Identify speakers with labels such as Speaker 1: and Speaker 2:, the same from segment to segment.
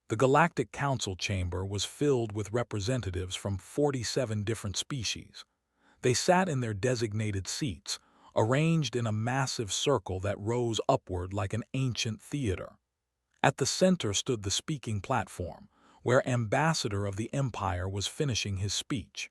Speaker 1: The Galactic Council chamber was filled with representatives from 47 different species. They sat in their designated seats, arranged in a massive circle that rose upward like an ancient theater. At the center stood the speaking platform, where Ambassador of the Empire was finishing his speech.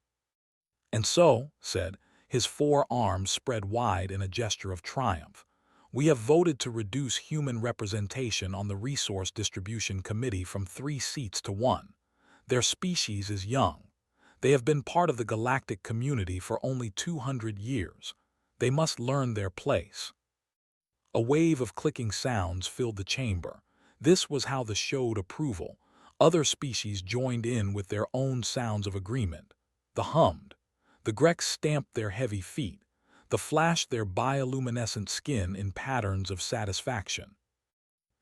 Speaker 1: "And so," said, his four arms spread wide in a gesture of triumph, "we have voted to reduce human representation on the Resource Distribution Committee from 3 seats to 1. Their species is young. They have been part of the galactic community for only 200 years. They must learn their place." A wave of clicking sounds filled the chamber. This was how they showed approval. Other species joined in with their own sounds of agreement. The hummed. The Grecs stamped their heavy feet. The flashed their bioluminescent skin in patterns of satisfaction.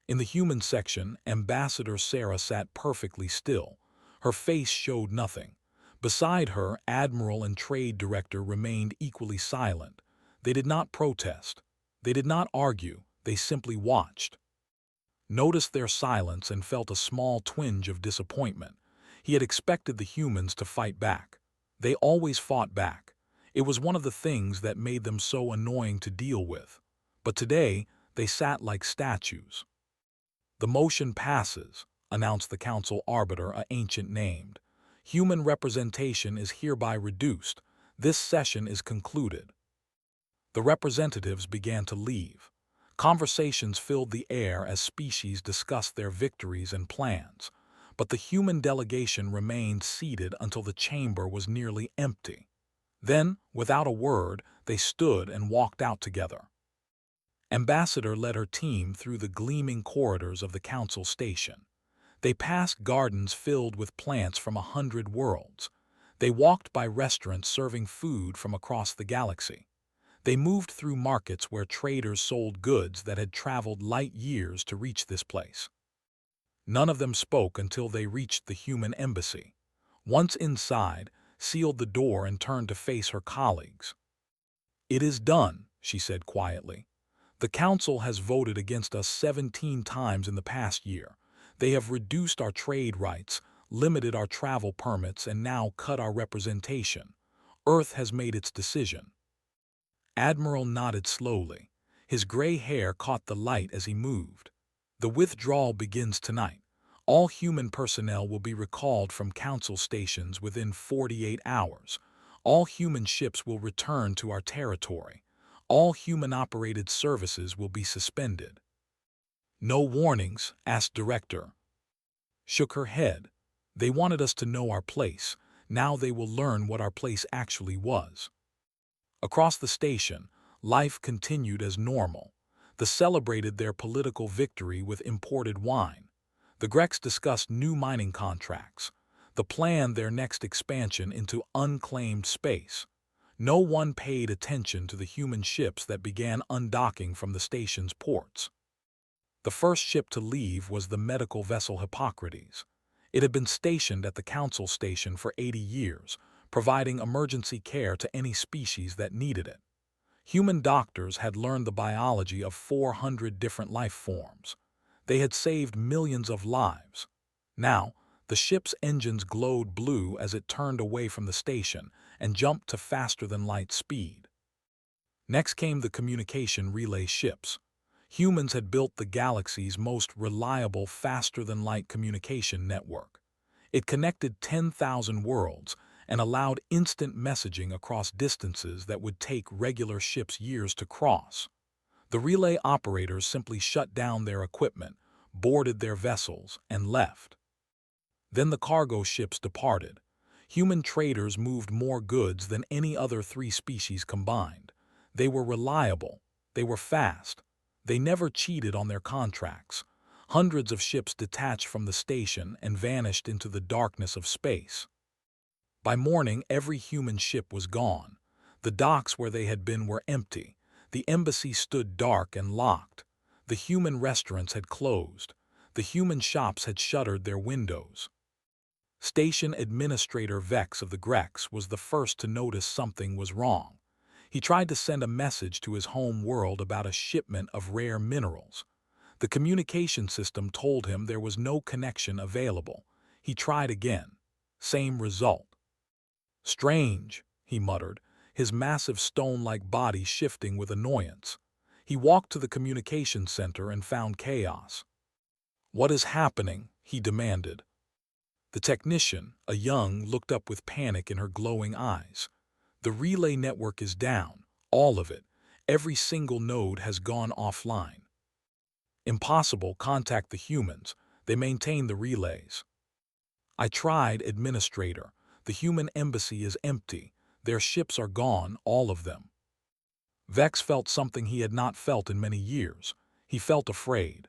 Speaker 1: In the human section, Ambassador Sarah sat perfectly still. Her face showed nothing. Beside her, Admiral and Trade Director remained equally silent. They did not protest. They did not argue. They simply watched. Noticed their silence and felt a small twinge of disappointment. He had expected the humans to fight back. They always fought back. It was one of the things that made them so annoying to deal with. But today, they sat like statues. "The motion passes," announced the council arbiter, an ancient named. "Human representation is hereby reduced. This session is concluded." The representatives began to leave. Conversations filled the air as species discussed their victories and plans, but the human delegation remained seated until the chamber was nearly empty. Then, without a word, they stood and walked out together. Ambassador led her team through the gleaming corridors of the council station. They passed gardens filled with plants from 100 worlds. They walked by restaurants serving food from across the galaxy. They moved through markets where traders sold goods that had traveled light years to reach this place. None of them spoke until they reached the human embassy. Once inside, sealed the door and turned to face her colleagues. "It is done," she said quietly. "The Council has voted against us 17 times in the past year. They have reduced our trade rights, limited our travel permits, and now cut our representation. Earth has made its decision." Admiral nodded slowly. His gray hair caught the light as he moved. "The withdrawal begins tonight. All human personnel will be recalled from council stations within 48 hours. All human ships will return to our territory. All human-operated services will be suspended." "No warnings?" asked Director. Shook her head. "They wanted us to know our place. Now they will learn what our place actually was." Across the station, life continued as normal. They celebrated their political victory with imported wine. The Grecs discussed new mining contracts. They planned their next expansion into unclaimed space. No one paid attention to the human ships that began undocking from the station's ports. The first ship to leave was the medical vessel Hippocrates. It had been stationed at the council station for 80 years, providing emergency care to any species that needed it. Human doctors had learned the biology of 400 different life forms. They had saved millions of lives. Now, the ship's engines glowed blue as it turned away from the station and jumped to faster-than-light speed. Next came the communication relay ships. Humans had built the galaxy's most reliable faster-than-light communication network. It connected 10,000 worlds and allowed instant messaging across distances that would take regular ships years to cross. The relay operators simply shut down their equipment, boarded their vessels, and left. Then the cargo ships departed. Human traders moved more goods than any other 3 species combined. They were reliable. They were fast. They never cheated on their contracts. Hundreds of ships detached from the station and vanished into the darkness of space. By morning, every human ship was gone. The docks where they had been were empty. The embassy stood dark and locked. The human restaurants had closed. The human shops had shuttered their windows. Station Administrator Vex of the Grecs was the first to notice something was wrong. He tried to send a message to his home world about a shipment of rare minerals. The communication system told him there was no connection available. He tried again. Same result. Strange, he muttered, his massive stone-like body shifting with annoyance. He walked to the communication center and found chaos. "What is happening?" he demanded. The technician, a young, looked up with panic in her glowing eyes. "The relay network is down. All of it. Every single node has gone offline." "Impossible. Contact the humans. They maintain the relays." "I tried, Administrator. The human embassy is empty. Their ships are gone, all of them." Vex felt something he had not felt in many years. He felt afraid.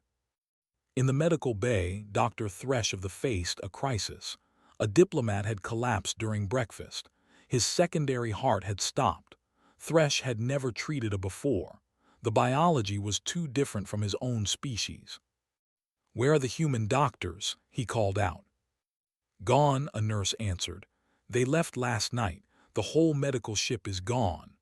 Speaker 1: In the medical bay, Dr. Thresh of the faced a crisis. A diplomat had collapsed during breakfast. His secondary heart had stopped. Thresh had never treated a before. The biology was too different from his own species. "Where are the human doctors?" he called out. "Gone," a nurse answered. "They left last night. The whole medical ship is gone."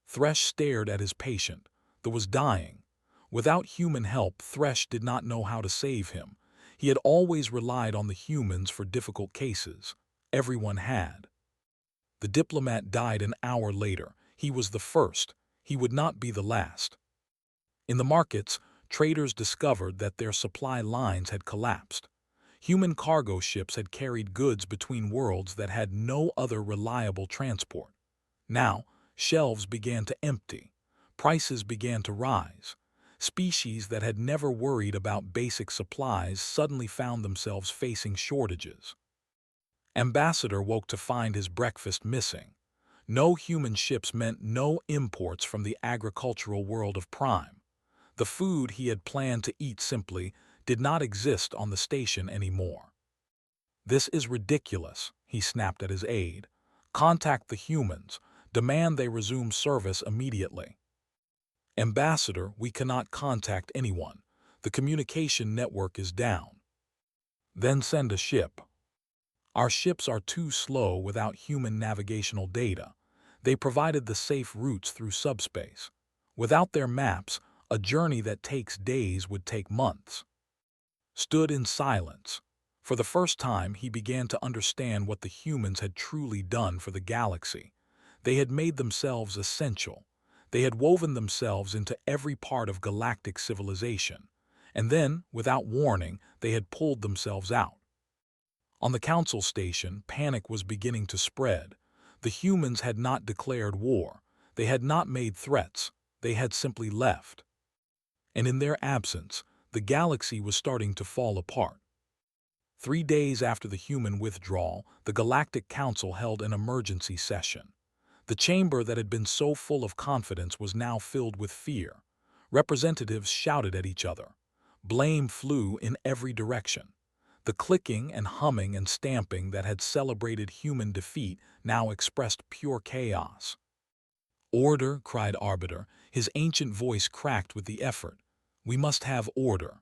Speaker 1: Thresh stared at his patient. The was dying. Without human help, Thresh did not know how to save him. He had always relied on the humans for difficult cases. Everyone had. The diplomat died an hour later. He was the first. He would not be the last. In the markets, traders discovered that their supply lines had collapsed. Human cargo ships had carried goods between worlds that had no other reliable transport. Now, shelves began to empty. Prices began to rise. Species that had never worried about basic supplies suddenly found themselves facing shortages. Ambassador woke to find his breakfast missing. No human ships meant no imports from the agricultural world of Prime. The food he had planned to eat simply did not exist on the station anymore. "This is ridiculous," he snapped at his aide. "Contact the humans. Demand they resume service immediately." "Ambassador, we cannot contact anyone. The communication network is down." "Then send a ship." "Our ships are too slow without human navigational data. They provided the safe routes through subspace. Without their maps, a journey that takes days would take months." Stood in silence. For the first time, he began to understand what the humans had truly done for the galaxy. They had made themselves essential. They had woven themselves into every part of galactic civilization. And then, without warning, they had pulled themselves out. On the council station, panic was beginning to spread. The humans had not declared war. They had not made threats. They had simply left. And in their absence, the galaxy was starting to fall apart. 3 days after the human withdrawal, the Galactic Council held an emergency session. The chamber that had been so full of confidence was now filled with fear. Representatives shouted at each other. Blame flew in every direction. The clicking and humming and stamping that had celebrated human defeat now expressed pure chaos. "Order," cried Arbiter, his ancient voice cracked with the effort. "We must have order."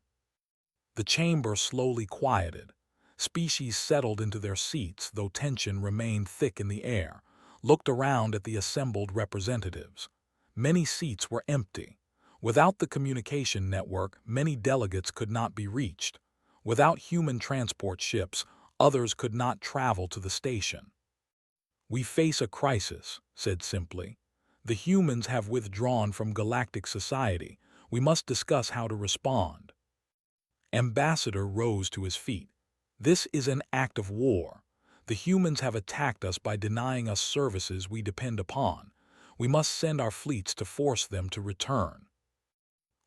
Speaker 1: The chamber slowly quieted. Species settled into their seats, though tension remained thick in the air, looked around at the assembled representatives. Many seats were empty. Without the communication network, many delegates could not be reached. Without human transport ships, others could not travel to the station. "We face a crisis," said simply. "The humans have withdrawn from galactic society. We must discuss how to respond." Ambassador rose to his feet. "This is an act of war. The humans have attacked us by denying us services we depend upon. We must send our fleets to force them to return."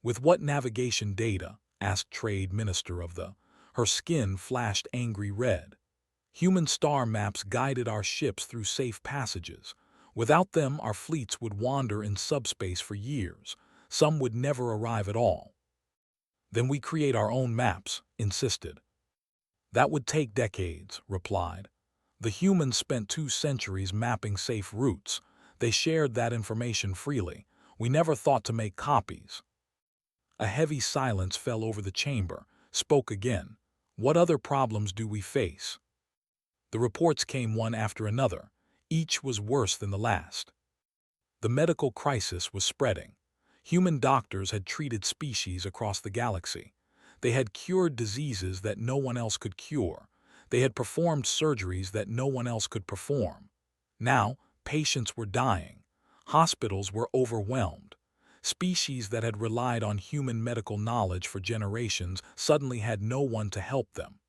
Speaker 1: "With what navigation data?" asked Trade Minister of the. Her skin flashed angry red. "Human star maps guided our ships through safe passages. Without them, our fleets would wander in subspace for years. Some would never arrive at all." "Then we create our own maps," insisted. "That would take decades," replied. "The humans spent 2 centuries mapping safe routes. They shared that information freely. We never thought to make copies." A heavy silence fell over the chamber. Spoke again. "What other problems do we face?" The reports came one after another. Each was worse than the last. The medical crisis was spreading. Human doctors had treated species across the galaxy. They had cured diseases that no one else could cure. They had performed surgeries that no one else could perform. Now, patients were dying. Hospitals were overwhelmed. Species that had relied on human medical knowledge for generations suddenly had no one to help them.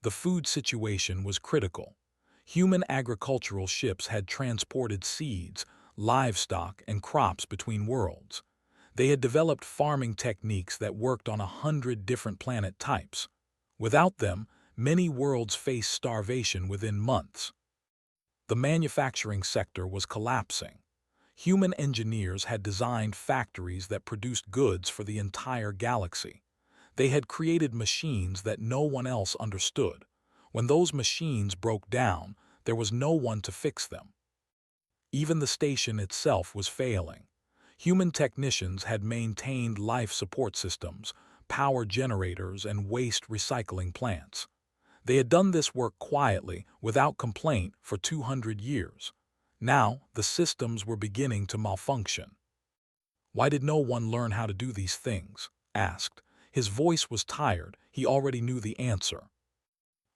Speaker 1: The food situation was critical. Human agricultural ships had transported seeds, livestock, and crops between worlds. They had developed farming techniques that worked on 100 different planet types. Without them, many worlds faced starvation within months. The manufacturing sector was collapsing. Human engineers had designed factories that produced goods for the entire galaxy. They had created machines that no one else understood. When those machines broke down, there was no one to fix them. Even the station itself was failing. Human technicians had maintained life support systems, power generators, and waste recycling plants. They had done this work quietly, without complaint, for 200 years. Now, the systems were beginning to malfunction. "Why did no one learn how to do these things?" asked. His voice was tired. He already knew the answer.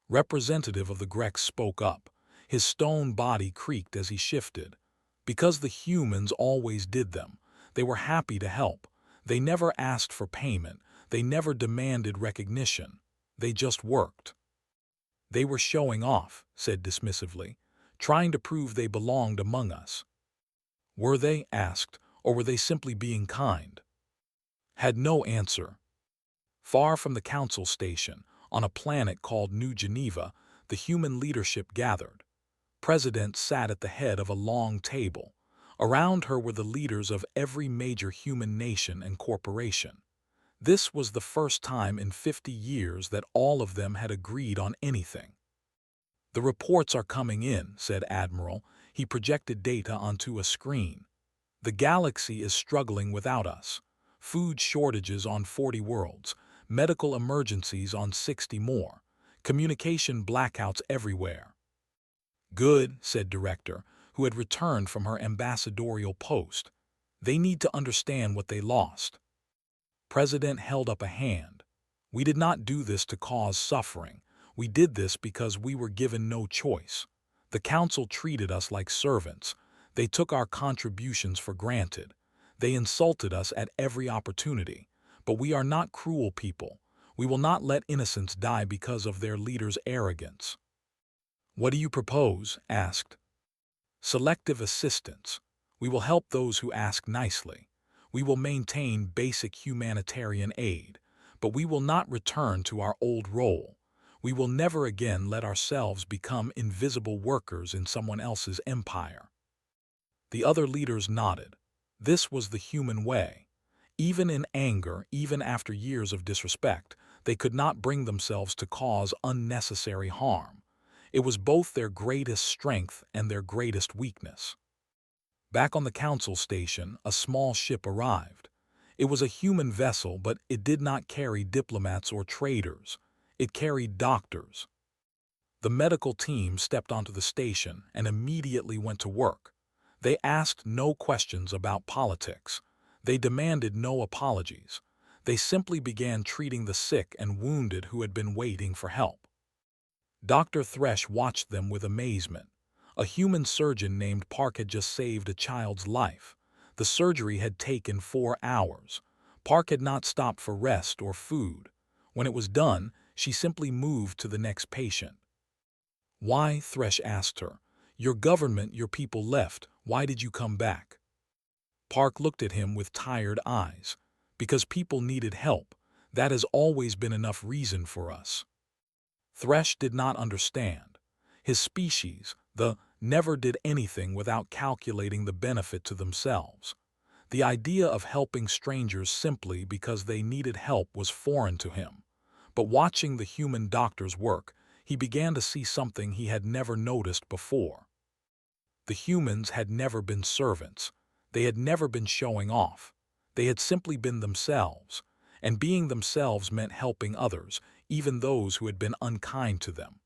Speaker 1: Representative of the Grecs spoke up. His stone body creaked as he shifted. Because the humans always did them. They were happy to help. They never asked for payment. They never demanded recognition. They just worked. "They were showing off," said dismissively, "trying to prove they belonged among us." "Were they?" asked, "or were they simply being kind?" Had no answer. Far from the council station, on a planet called New Geneva, the human leadership gathered. President sat at the head of a long table. Around her were the leaders of every major human nation and corporation. This was the first time in 50 years that all of them had agreed on anything. "The reports are coming in," said Admiral. He projected data onto a screen. "The galaxy is struggling without us. Food shortages on 40 worlds, medical emergencies on 60 more, communication blackouts everywhere." "Good," said Director, who had returned from her ambassadorial post. "They need to understand what they lost." President held up a hand. "We did not do this to cause suffering. We did this because we were given no choice. The council treated us like servants. They took our contributions for granted. They insulted us at every opportunity. But we are not cruel people. We will not let innocents die because of their leaders' arrogance." "What do you propose?" asked. "Selective assistance. We will help those who ask nicely. We will maintain basic humanitarian aid, but we will not return to our old role. We will never again let ourselves become invisible workers in someone else's empire." The other leaders nodded. This was the human way. Even in anger, even after years of disrespect, they could not bring themselves to cause unnecessary harm. It was both their greatest strength and their greatest weakness. Back on the council station, a small ship arrived. It was a human vessel, but it did not carry diplomats or traders. It carried doctors. The medical team stepped onto the station and immediately went to work. They asked no questions about politics. They demanded no apologies. They simply began treating the sick and wounded who had been waiting for help. Dr. Thresh watched them with amazement. A human surgeon named Park had just saved a child's life. The surgery had taken 4 hours. Park had not stopped for rest or food. When it was done, she simply moved to the next patient. "Why?" Thresh asked her. "Your government, your people left. Why did you come back?" Park looked at him with tired eyes. "Because people needed help. That has always been enough reason for us." Thresh did not understand. His species, never did anything without calculating the benefit to themselves. The idea of helping strangers simply because they needed help was foreign to him. But watching the human doctors work, he began to see something he had never noticed before. The humans had never been servants. They had never been showing off. They had simply been themselves. And being themselves meant helping others, even those who had been unkind to them.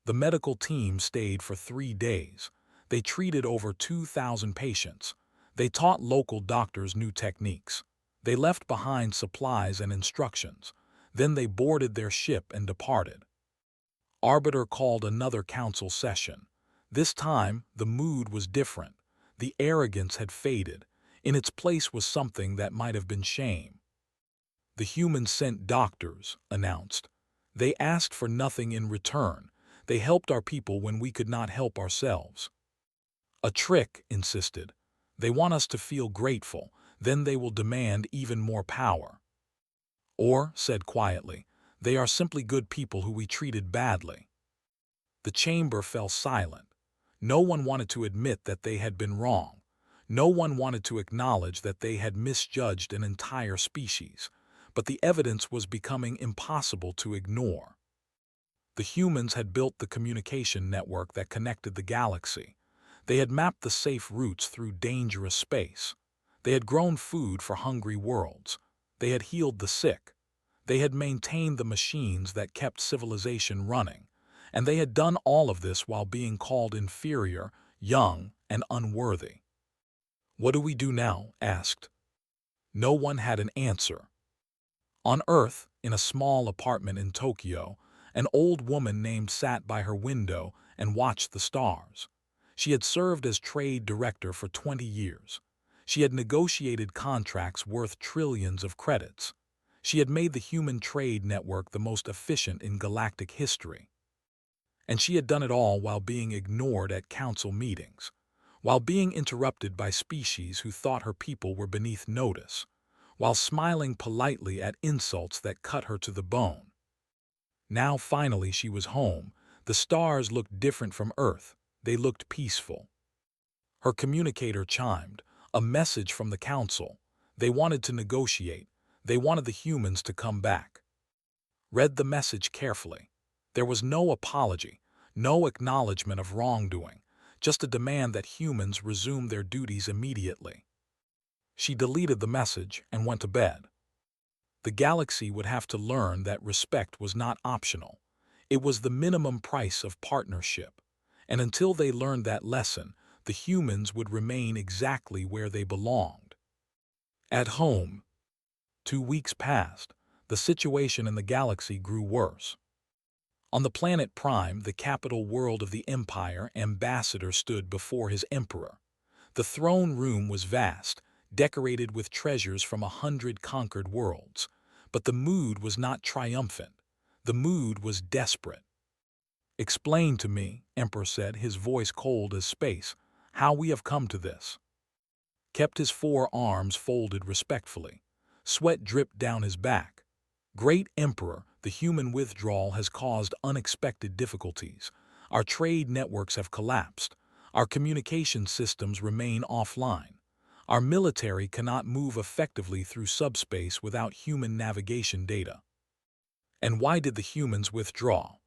Speaker 1: The medical team stayed for 3 days. They treated over 2,000 patients. They taught local doctors new techniques. They left behind supplies and instructions. Then they boarded their ship and departed. Arbiter called another council session. This time, the mood was different. The arrogance had faded. In its place was something that might have been shame. The humans sent doctors, announced. They asked for nothing in return. They helped our people when we could not help ourselves. A trick, insisted. They want us to feel grateful, then they will demand even more power. Or, said quietly, they are simply good people who we treated badly. The chamber fell silent. No one wanted to admit that they had been wrong. No one wanted to acknowledge that they had misjudged an entire species. But the evidence was becoming impossible to ignore. The humans had built the communication network that connected the galaxy. They had mapped the safe routes through dangerous space. They had grown food for hungry worlds. They had healed the sick. They had maintained the machines that kept civilization running. And they had done all of this while being called inferior, young, and unworthy. "What do we do now?" asked. No one had an answer. On Earth, in a small apartment in Tokyo, an old woman named sat by her window and watched the stars. She had served as trade director for 20 years. She had negotiated contracts worth trillions of credits. She had made the human trade network the most efficient in galactic history. And she had done it all while being ignored at council meetings, while being interrupted by species who thought her people were beneath notice, while smiling politely at insults that cut her to the bone. Now finally she was home. The stars looked different from Earth. They looked peaceful. Her communicator chimed, a message from the council. They wanted to negotiate. They wanted the humans to come back. Read the message carefully. There was no apology, no acknowledgement of wrongdoing, just a demand that humans resume their duties immediately. She deleted the message and went to bed. The galaxy would have to learn that respect was not optional. It was the minimum price of partnership. And until they learned that lesson, the humans would remain exactly where they belonged. At home, 2 weeks passed. The situation in the galaxy grew worse. On the planet Prime, the capital world of the Empire, Ambassador stood before his emperor. The throne room was vast, decorated with treasures from 100 conquered worlds. But the mood was not triumphant. The mood was desperate. "Explain to me," Emperor said, his voice cold as space, "how we have come to this." Kept his 4 arms folded respectfully. Sweat dripped down his back. "Great Emperor, the human withdrawal has caused unexpected difficulties. Our trade networks have collapsed. Our communication systems remain offline. Our military cannot move effectively through subspace without human navigation data." And why did the humans withdraw?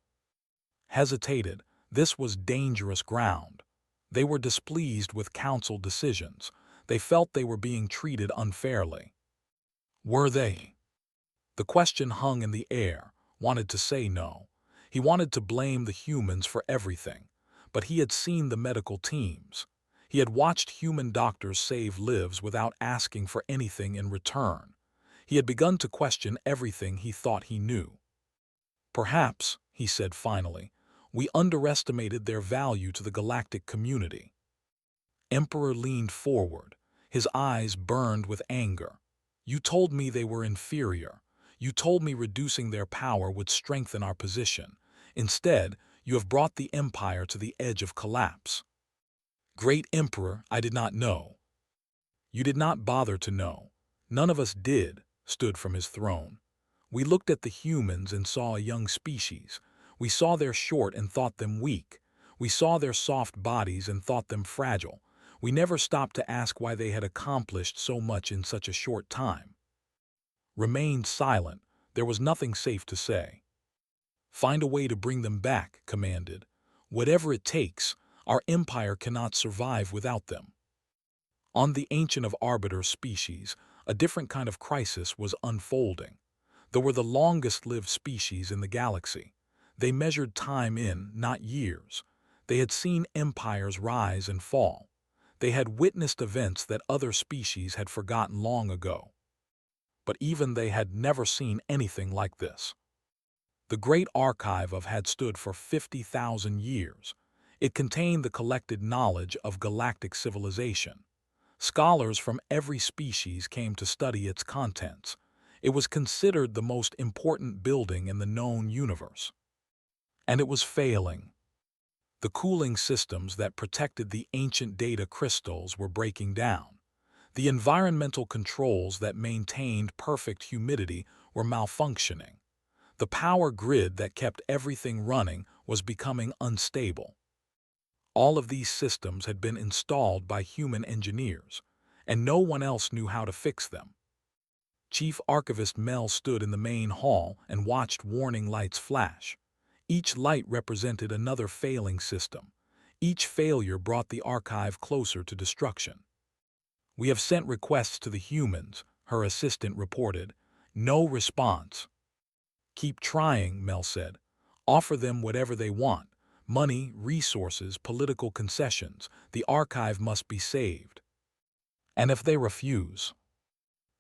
Speaker 1: Hesitated. This was dangerous ground. They were displeased with council decisions. They felt they were being treated unfairly. Were they? The question hung in the air. Wanted to say no. He wanted to blame the humans for everything. But he had seen the medical teams. He had watched human doctors save lives without asking for anything in return. He had begun to question everything he thought he knew. "Perhaps," he said finally, "we underestimated their value to the galactic community." Emperor leaned forward. His eyes burned with anger. "You told me they were inferior. You told me reducing their power would strengthen our position. Instead, you have brought the Empire to the edge of collapse." "Great Emperor, I did not know." "You did not bother to know. None of us did," stood from his throne. "We looked at the humans and saw a young species. We saw their short and thought them weak. We saw their soft bodies and thought them fragile. We never stopped to ask why they had accomplished so much in such a short time." Remained silent. There was nothing safe to say. "Find a way to bring them back," commanded. "Whatever it takes, our empire cannot survive without them." On the Ancient of Arbiter species, a different kind of crisis was unfolding. They were the longest-lived species in the galaxy. They measured time in, not years. They had seen empires rise and fall. They had witnessed events that other species had forgotten long ago. But even they had never seen anything like this. The Great Archive of had stood for 50,000 years. It contained the collected knowledge of galactic civilization. Scholars from every species came to study its contents. It was considered the most important building in the known universe. And it was failing. The cooling systems that protected the ancient data crystals were breaking down. The environmental controls that maintained perfect humidity were malfunctioning. The power grid that kept everything running was becoming unstable. All of these systems had been installed by human engineers, and no one else knew how to fix them. Chief Archivist Mel stood in the main hall and watched warning lights flash. Each light represented another failing system. Each failure brought the archive closer to destruction. "We have sent requests to the humans," her assistant reported. "No response." "Keep trying," Mel said. "Offer them whatever they want. Money, resources, political concessions. The archive must be saved." "And if they refuse?"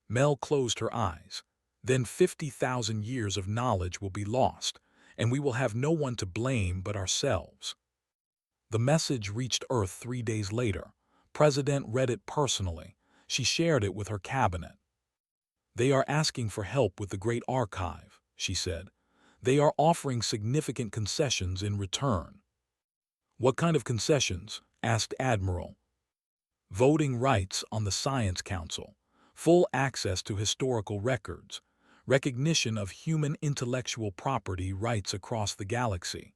Speaker 1: Mel closed her eyes. "Then 50,000 years of knowledge will be lost, and we will have no one to blame but ourselves." The message reached Earth 3 days later. President read it personally. She shared it with her cabinet. "They are asking for help with the Great Archive," she said. "They are offering significant concessions in return." "What kind of concessions?" asked Admiral. "Voting rights on the Science Council, full access to historical records, recognition of human intellectual property rights across the galaxy."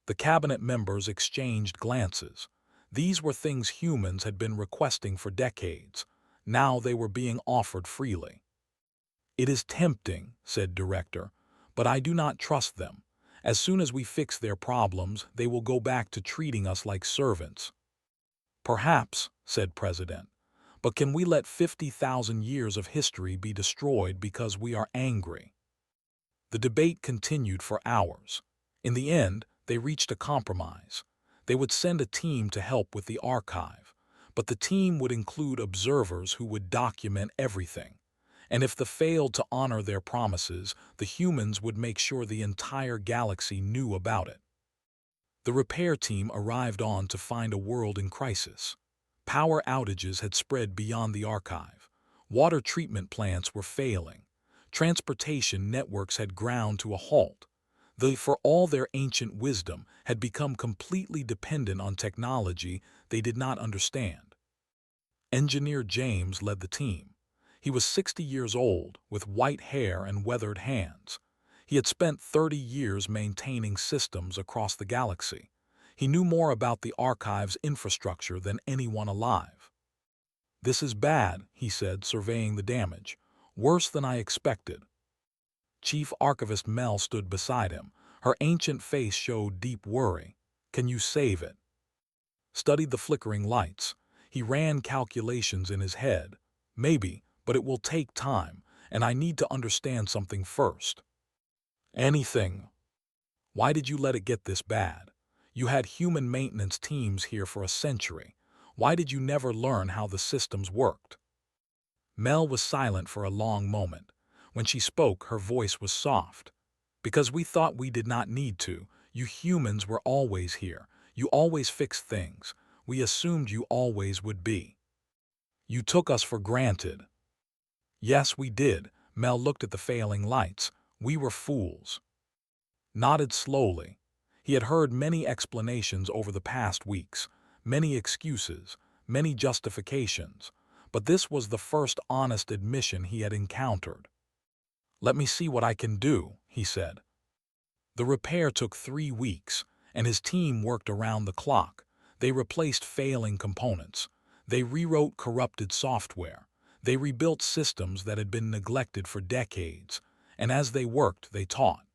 Speaker 1: The cabinet members exchanged glances. These were things humans had been requesting for decades. Now they were being offered freely. "It is tempting," said Director, "but I do not trust them. As soon as we fix their problems, they will go back to treating us like servants." "Perhaps," said President, "but can we let 50,000 years of history be destroyed because we are angry?" The debate continued for hours. In the end, they reached a compromise. They would send a team to help with the archive, but the team would include observers who would document everything. And if they failed to honor their promises, the humans would make sure the entire galaxy knew about it. The repair team arrived on to find a world in crisis. Power outages had spread beyond the archive. Water treatment plants were failing. Transportation networks had ground to a halt. They, for all their ancient wisdom, had become completely dependent on technology they did not understand. Engineer James led the team. He was 60 years old, with white hair and weathered hands. He had spent 30 years maintaining systems across the galaxy. He knew more about the archive's infrastructure than anyone alive. "This is bad," he said, surveying the damage. "Worse than I expected." Chief Archivist Mel stood beside him. Her ancient face showed deep worry. "Can you save it?" Studied the flickering lights. He ran calculations in his head. "Maybe, but it will take time, and I need to understand something first." "Anything." "Why did you let it get this bad? You had human maintenance teams here for a century. Why did you never learn how the systems worked?" Mel was silent for a long moment. When she spoke, her voice was soft. "Because we thought we did not need to. You humans were always here. You always fixed things. We assumed you always would be. You took us for granted." "Yes, we did." Mel looked at the failing lights. "We were fools." Nodded slowly. He had heard many explanations over the past weeks, many excuses, many justifications, but this was the first honest admission he had encountered. "Let me see what I can do," he said. The repair took 3 weeks, and his team worked around the clock. They replaced failing components. They rewrote corrupted software. They rebuilt systems that had been neglected for decades, and as they worked, they taught.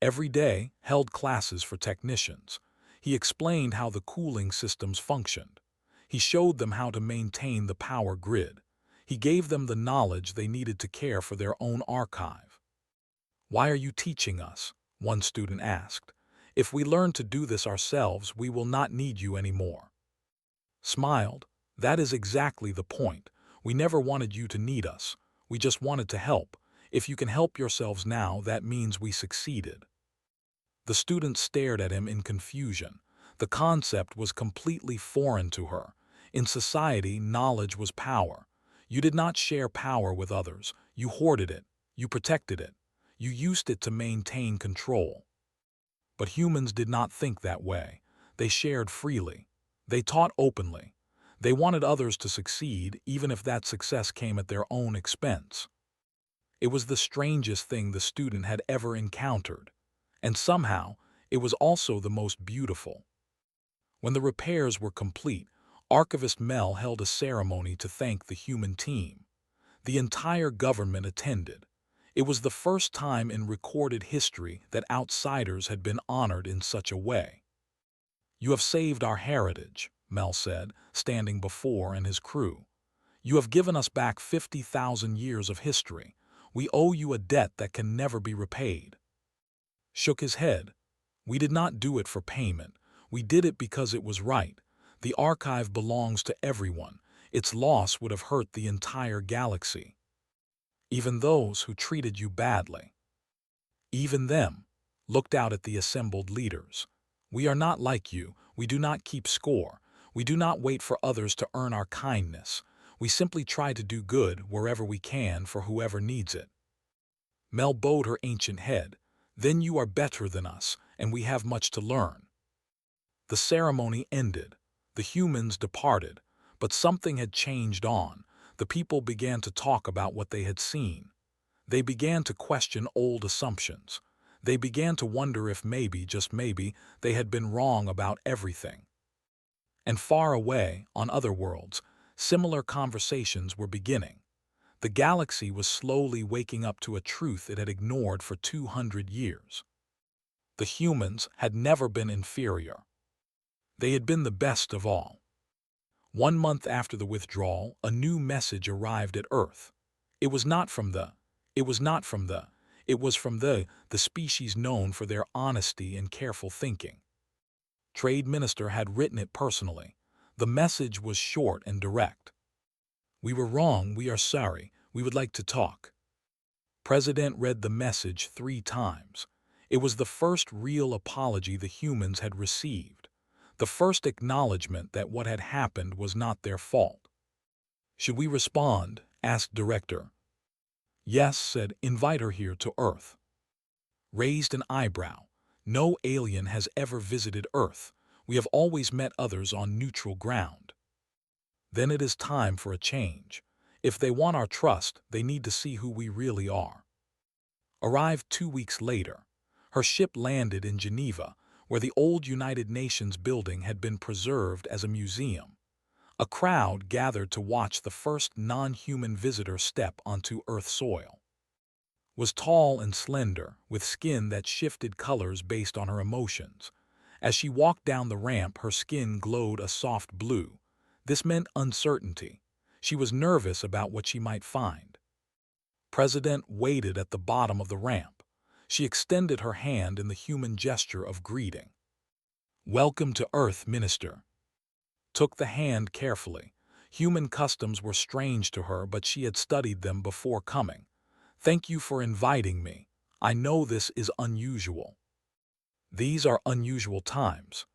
Speaker 1: Every day, held classes for technicians. He explained how the cooling systems functioned. He showed them how to maintain the power grid. He gave them the knowledge they needed to care for their own archive. "Why are you teaching us?" one student asked. "If we learn to do this ourselves, we will not need you anymore." smiled. That is exactly the point. We never wanted you to need us. We just wanted to help. If you can help yourselves now, that means we succeeded. The student stared at him in confusion. The concept was completely foreign to her. In society, knowledge was power. You did not share power with others. You hoarded it. You protected it. You used it to maintain control. But humans did not think that way. They shared freely. They taught openly. They wanted others to succeed, even if that success came at their own expense. It was the strangest thing the student had ever encountered. And somehow, it was also the most beautiful. When the repairs were complete, Archivist Mel held a ceremony to thank the human team. The entire government attended. It was the first time in recorded history that outsiders had been honored in such a way. "You have saved our heritage," Mel said, standing before and his crew. "You have given us back 50,000 years of history. We owe you a debt that can never be repaid." Shook his head. "We did not do it for payment. We did it because it was right. The archive belongs to everyone. Its loss would have hurt the entire galaxy. Even those who treated you badly. Even them." Looked out at the assembled leaders. "We are not like you. We do not keep score. We do not wait for others to earn our kindness. We simply try to do good wherever we can for whoever needs it." Mel bowed her ancient head. "Then you are better than us, and we have much to learn." The ceremony ended. The humans departed, but something had changed on. The people began to talk about what they had seen. They began to question old assumptions. They began to wonder if maybe, just maybe, they had been wrong about everything. And far away, on other worlds, similar conversations were beginning. The galaxy was slowly waking up to a truth it had ignored for 200 years. The humans had never been inferior. They had been the best of all. 1 month after the withdrawal, a new message arrived at Earth. It was from the species known for their honesty and careful thinking. Trade Minister had written it personally. The message was short and direct. "We were wrong, we are sorry, we would like to talk." President read the message 3 times. It was the first real apology the humans had received. The first acknowledgement that what had happened was not their fault. "Should we respond?" asked Director. "Yes," said, "invite her here to Earth." Raised an eyebrow. "No alien has ever visited Earth. We have always met others on neutral ground." "Then it is time for a change. If they want our trust, they need to see who we really are." Arrived 2 weeks later. Her ship landed in Geneva, where the old United Nations building had been preserved as a museum. A crowd gathered to watch the first non-human visitor step onto Earth soil. Was tall and slender, with skin that shifted colors based on her emotions. As she walked down the ramp, her skin glowed a soft blue. This meant uncertainty. She was nervous about what she might find. President waited at the bottom of the ramp. She extended her hand in the human gesture of greeting. "Welcome to Earth, Minister." Took the hand carefully. Human customs were strange to her, but she had studied them before coming. "Thank you for inviting me. I know this is unusual." "These are unusual times."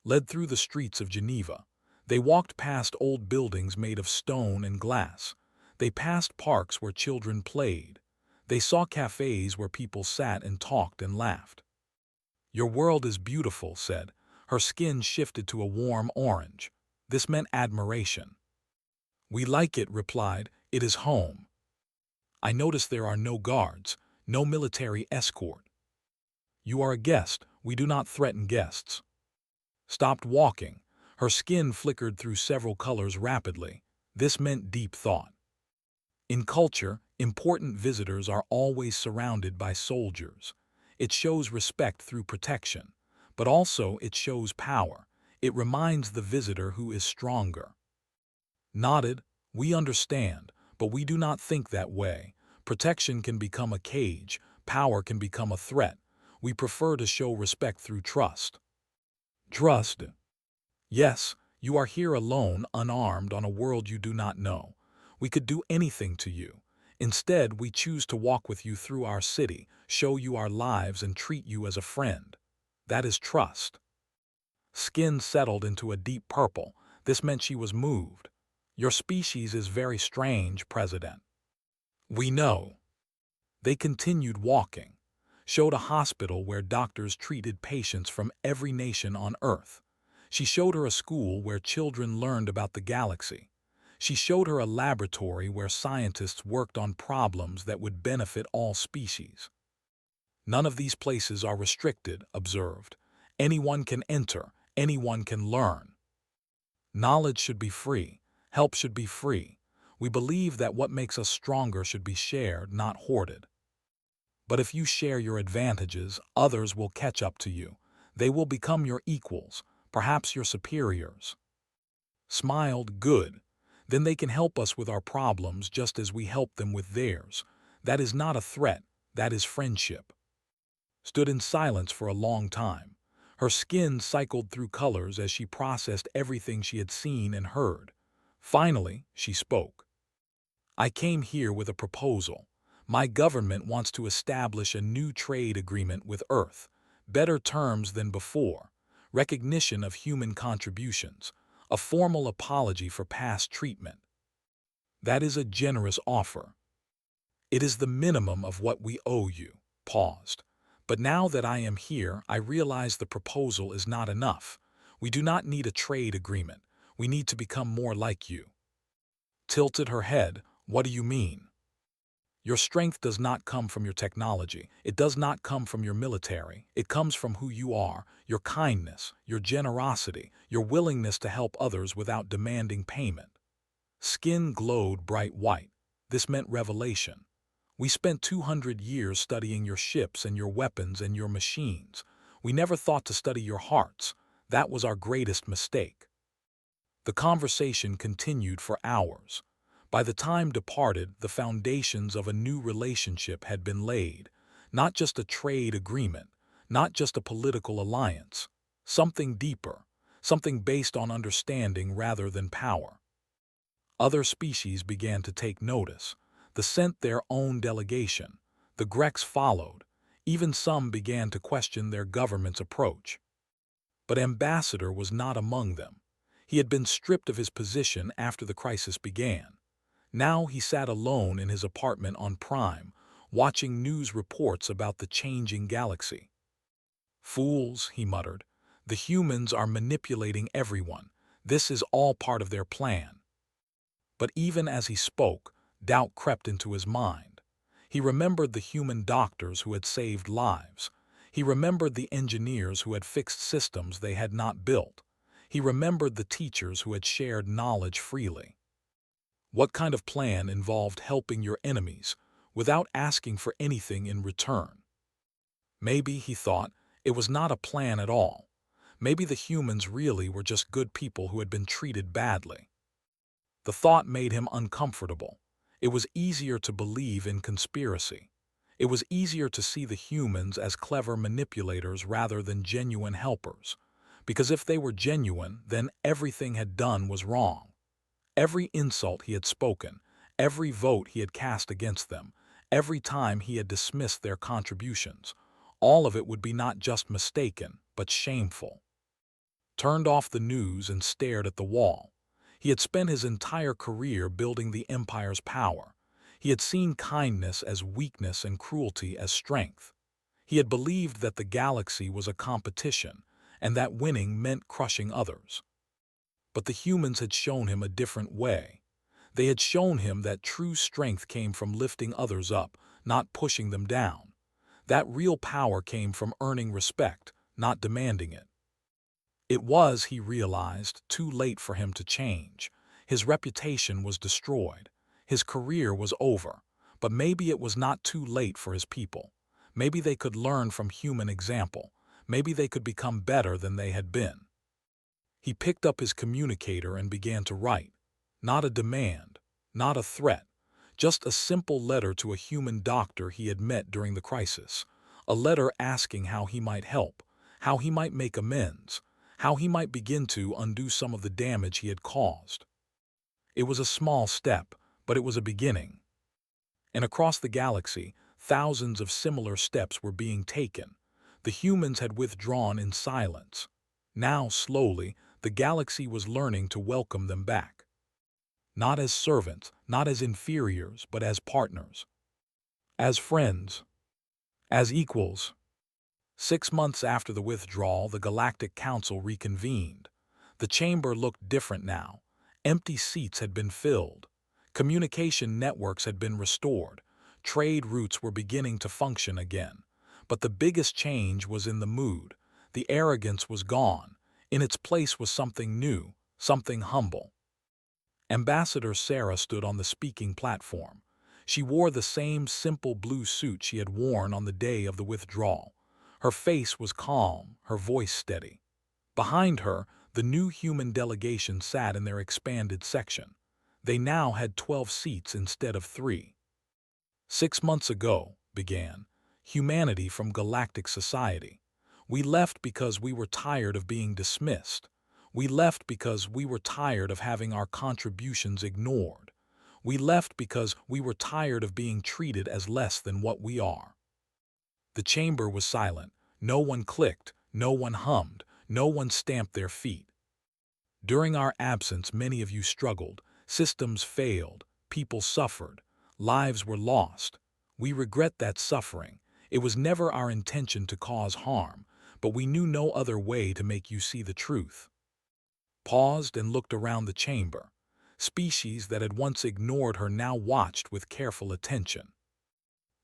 Speaker 1: Led through the streets of Geneva. They walked past old buildings made of stone and glass. They passed parks where children played. They saw cafes where people sat and talked and laughed. "Your world is beautiful," said. Her skin shifted to a warm orange. This meant admiration. "We like it," replied. "It is home." "I notice there are no guards, no military escort." "You are a guest. We do not threaten guests." Stopped walking. Her skin flickered through several colors rapidly. This meant deep thought. In culture, important visitors are always surrounded by soldiers. It shows respect through protection, but also it shows power. It reminds the visitor who is stronger. Nodded. "We understand, but we do not think that way. Protection can become a cage. Power can become a threat. We prefer to show respect through trust." "Trust?" "Yes, You are here alone, unarmed, on a world you do not know. We could do anything to you. Instead, we choose to walk with you through our city, show you our lives, and treat you as a friend. That is trust. Skin settled into a deep purple. This meant she was moved. Your species is very strange, President. We know. They continued walking, showed a hospital where doctors treated patients from every nation on Earth. She showed her a school where children learned about the galaxy. She showed her a laboratory where scientists worked on problems that would benefit all species. None of these places are restricted, observed. Anyone can enter, anyone can learn. Knowledge should be free, help should be free. We believe that what makes us stronger should be shared, not hoarded. But if you share your advantages, others will catch up to you. They will become your equals, perhaps your superiors. Smiled, good. Then they can help us with our problems just as we help them with theirs. That is not a threat, that is friendship. Stood in silence for a long time. Her skin cycled through colors as she processed everything she had seen and heard. Finally, she spoke. I came here with a proposal. My government wants to establish a new trade agreement with Earth, better terms than before, recognition of human contributions, a formal apology for past treatment. That is a generous offer. It is the minimum of what we owe you. Paused. But now that I am here, I realize the proposal is not enough. We do not need a trade agreement. We need to become more like you. Tilted her head. What do you mean? Your strength does not come from your technology. It does not come from your military. It comes from who you are, your kindness, your generosity, your willingness to help others without demanding payment. Skin glowed bright white. This meant revelation. We spent 200 years studying your ships and your weapons and your machines. We never thought to study your hearts. That was our greatest mistake. The conversation continued for hours. By the time departed, the foundations of a new relationship had been laid. Not just a trade agreement, not just a political alliance. Something deeper, something based on understanding rather than power. Other species began to take notice. They sent their own delegation. The Greeks followed. Even some began to question their government's approach. But Ambassador was not among them. He had been stripped of his position after the crisis began. Now he sat alone in his apartment on Prime, watching news reports about the changing galaxy. Fools, he muttered. The humans are manipulating everyone. This is all part of their plan. But even as he spoke, doubt crept into his mind. He remembered the human doctors who had saved lives. He remembered the engineers who had fixed systems they had not built. He remembered the teachers who had shared knowledge freely. What kind of plan involved helping your enemies without asking for anything in return? Maybe, he thought, it was not a plan at all. Maybe the humans really were just good people who had been treated badly. The thought made him uncomfortable. It was easier to believe in conspiracy. It was easier to see the humans as clever manipulators rather than genuine helpers. Because if they were genuine, then everything had done was wrong. Every insult he had spoken, every vote he had cast against them, every time he had dismissed their contributions, all of it would be not just mistaken, but shameful. Turned off the news and stared at the wall. He had spent his entire career building the Empire's power. He had seen kindness as weakness and cruelty as strength. He had believed that the galaxy was a competition, and that winning meant crushing others. But the humans had shown him a different way. They had shown him that true strength came from lifting others up, not pushing them down. That real power came from earning respect, not demanding it. It was, he realized, too late for him to change. His reputation was destroyed. His career was over. But maybe it was not too late for his people. Maybe they could learn from human example. Maybe they could become better than they had been. He picked up his communicator and began to write. Not a demand, not a threat, just a simple letter to a human doctor he had met during the crisis. A letter asking how he might help, how he might make amends, how he might begin to undo some of the damage he had caused. It was a small step, but it was a beginning. And across the galaxy, thousands of similar steps were being taken. The humans had withdrawn in silence. Now, slowly, the galaxy was learning to welcome them back. Not as servants, not as inferiors, but as partners. As friends. As equals. 6 months after the withdrawal, the Galactic Council reconvened. The chamber looked different now. Empty seats had been filled. Communication networks had been restored. Trade routes were beginning to function again. But the biggest change was in the mood. The arrogance was gone. In its place was something new, something humble. Ambassador Sarah stood on the speaking platform. She wore the same simple blue suit she had worn on the day of the withdrawal. Her face was calm, her voice steady. Behind her, the new human delegation sat in their expanded section. They now had 12 seats instead of 3. 6 months ago, began humanity from galactic society. We left because we were tired of being dismissed. We left because we were tired of having our contributions ignored. We left because we were tired of being treated as less than what we are. The chamber was silent. No one clicked, no one hummed, no one stamped their feet. During our absence, many of you struggled. Systems failed. People suffered. Lives were lost. We regret that suffering. It was never our intention to cause harm, but we knew no other way to make you see the truth. Paused and looked around the chamber. Species that had once ignored her now watched with careful attention.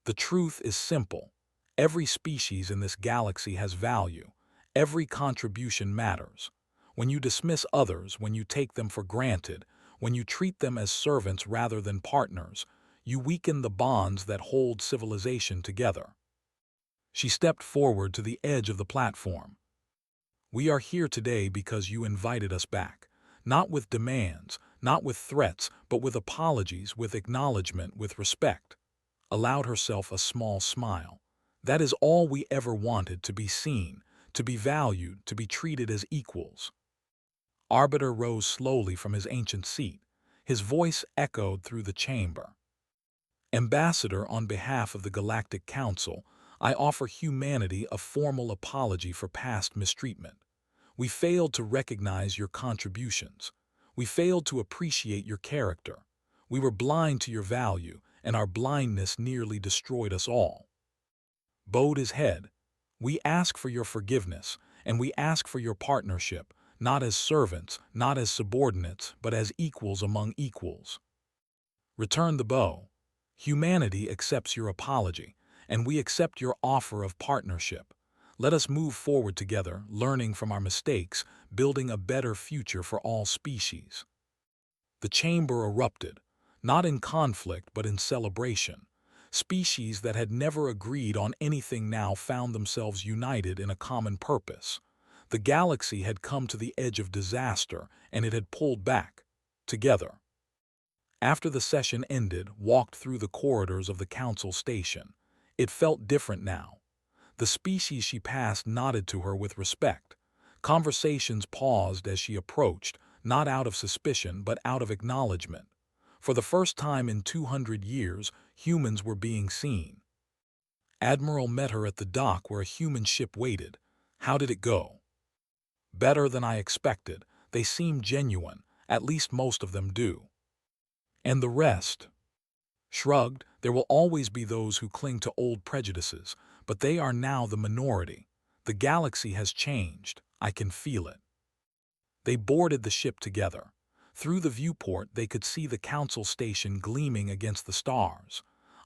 Speaker 1: The truth is simple. Every species in this galaxy has value. Every contribution matters. When you dismiss others, when you take them for granted, when you treat them as servants rather than partners, you weaken the bonds that hold civilization together. She stepped forward to the edge of the platform. We are here today because you invited us back, not with demands, not with threats, but with apologies, with acknowledgement, with respect. Allowed herself a small smile. That is all we ever wanted, to be seen, to be valued, to be treated as equals. Arbiter rose slowly from his ancient seat. His voice echoed through the chamber. Ambassador, on behalf of the Galactic Council, I offer humanity a formal apology for past mistreatment. We failed to recognize your contributions. We failed to appreciate your character. We were blind to your value, and our blindness nearly destroyed us all. Bowed his head. We ask for your forgiveness, and we ask for your partnership, not as servants, not as subordinates, but as equals among equals. Return the bow. Humanity accepts your apology, and we accept your offer of partnership. Let us move forward together, learning from our mistakes, building a better future for all species. The chamber erupted, not in conflict but in celebration. Species that had never agreed on anything now found themselves united in a common purpose. The galaxy had come to the edge of disaster, and it had pulled back, together. After the session ended, walked through the corridors of the council station. It felt different now. The species she passed nodded to her with respect. Conversations paused as she approached, not out of suspicion but out of acknowledgement. For the first time in 200 years, humans were being seen. Admiral met her at the dock where a human ship waited. How did it go? Better than I expected. They seem genuine, at least most of them do. And the rest? Shrugged. There will always be those who cling to old prejudices, but they are now the minority. The galaxy has changed. I can feel it. They boarded the ship together. Through the viewport, they could see the council station gleaming against the stars.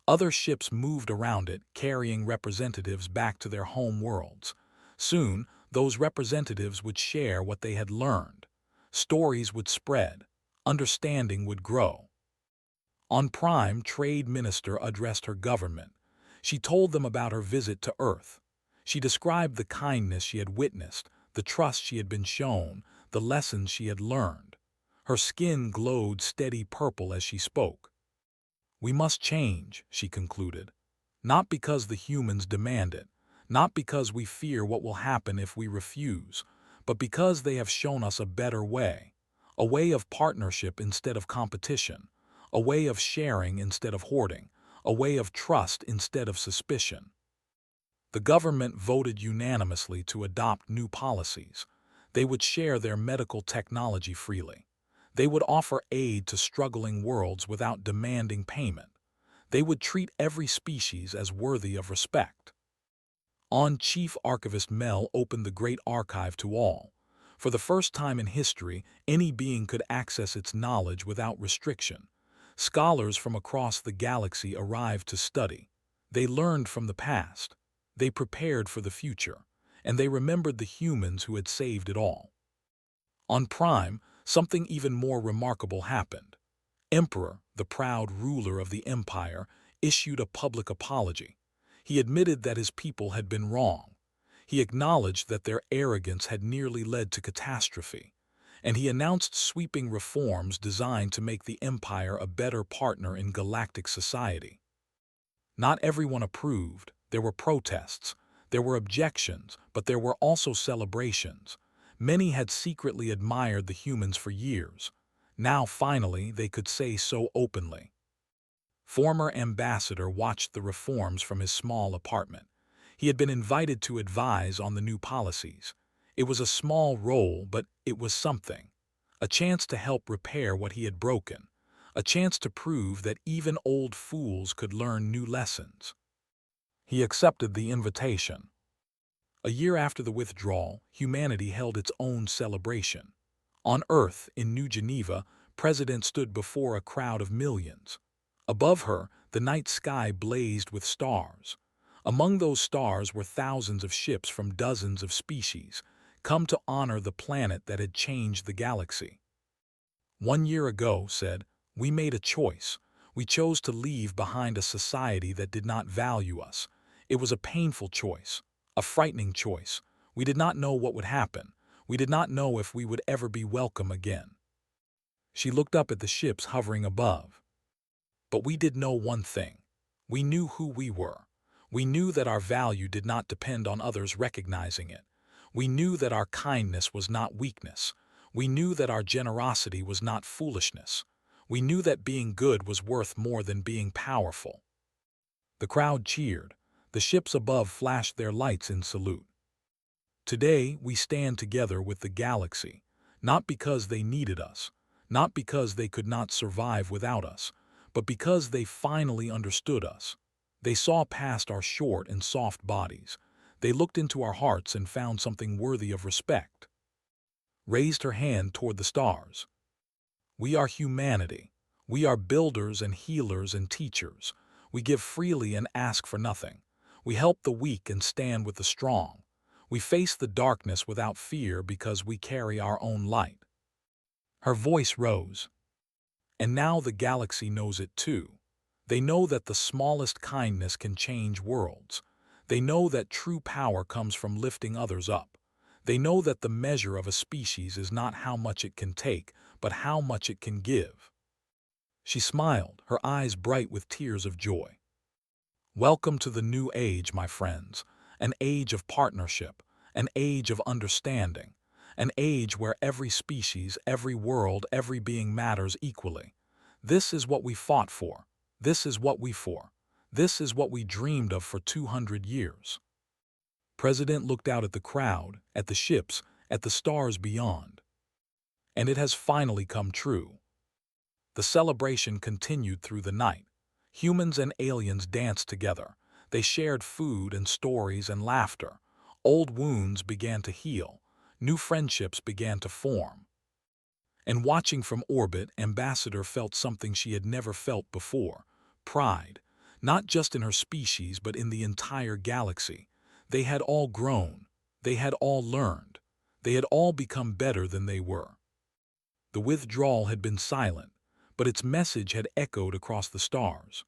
Speaker 1: Other ships moved around it, carrying representatives back to their home worlds. Soon, those representatives would share what they had learned. Stories would spread. Understanding would grow. On Prime, Trade Minister addressed her government. She told them about her visit to Earth. She described the kindness she had witnessed, the trust she had been shown, the lessons she had learned. Her skin glowed steady purple as she spoke. We must change, she concluded. Not because the humans demand it, not because we fear what will happen if we refuse, but because they have shown us a better way, a way of partnership instead of competition, a way of sharing instead of hoarding, a way of trust instead of suspicion. The government voted unanimously to adopt new policies. They would share their medical technology freely. They would offer aid to struggling worlds without demanding payment. They would treat every species as worthy of respect. On Chief Archivist Mel opened the Great Archive to all. For the first time in history, any being could access its knowledge without restriction. Scholars from across the galaxy arrived to study. They learned from the past. They prepared for the future. And they remembered the humans who had saved it all. On Prime, something even more remarkable happened. Emperor, the proud ruler of the empire, issued a public apology. He admitted that his people had been wrong. He acknowledged that their arrogance had nearly led to catastrophe. And he announced sweeping reforms designed to make the empire a better partner in galactic society. Not everyone approved. There were protests. There were objections, but there were also celebrations. Many had secretly admired the humans for years. Now, finally, they could say so openly. Former ambassador watched the reforms from his small apartment. He had been invited to advise on the new policies. It was a small role, but it was something. A chance to help repair what he had broken. A chance to prove that even old fools could learn new lessons. He accepted the invitation. A year after the withdrawal, humanity held its own celebration. On Earth, in New Geneva, President stood before a crowd of millions. Above her, the night sky blazed with stars. Among those stars were thousands of ships from dozens of species, come to honor the planet that had changed the galaxy. 1 year ago, said, we made a choice. We chose to leave behind a society that did not value us. It was a painful choice, a frightening choice. We did not know what would happen. We did not know if we would ever be welcome again. She looked up at the ships hovering above. But we did know one thing. We knew who we were. We knew that our value did not depend on others recognizing it. We knew that our kindness was not weakness. We knew that our generosity was not foolishness. We knew that being good was worth more than being powerful. The crowd cheered. The ships above flashed their lights in salute. Today, we stand together with the galaxy, not because they needed us, not because they could not survive without us, but because they finally understood us. They saw past our short and soft bodies. They looked into our hearts and found something worthy of respect. Raised her hand toward the stars. We are humanity. We are builders and healers and teachers. We give freely and ask for nothing. We help the weak and stand with the strong. We face the darkness without fear because we carry our own light. Her voice rose. And now the galaxy knows it too. They know that the smallest kindness can change worlds. They know that true power comes from lifting others up. They know that the measure of a species is not how much it can take, but how much it can give. She smiled, her eyes bright with tears of joy. Welcome to the new age, my friends, an age of partnership, an age of understanding, an age where every species, every world, every being matters equally. This is what we fought for. This is what we for. This is what we dreamed of for 200 years. President looked out at the crowd, at the ships, at the stars beyond. And it has finally come true. The celebration continued through the night. Humans and aliens danced together. They shared food and stories and laughter. Old wounds began to heal. New friendships began to form. And watching from orbit, Ambassador felt something she had never felt before. Pride, not just in her species but in the entire galaxy. They had all grown. They had all learned. They had all become better than they were. The withdrawal had been silent, but its message had echoed across the stars.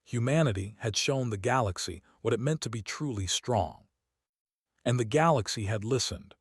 Speaker 1: Humanity had shown the galaxy what it meant to be truly strong. And the galaxy had listened.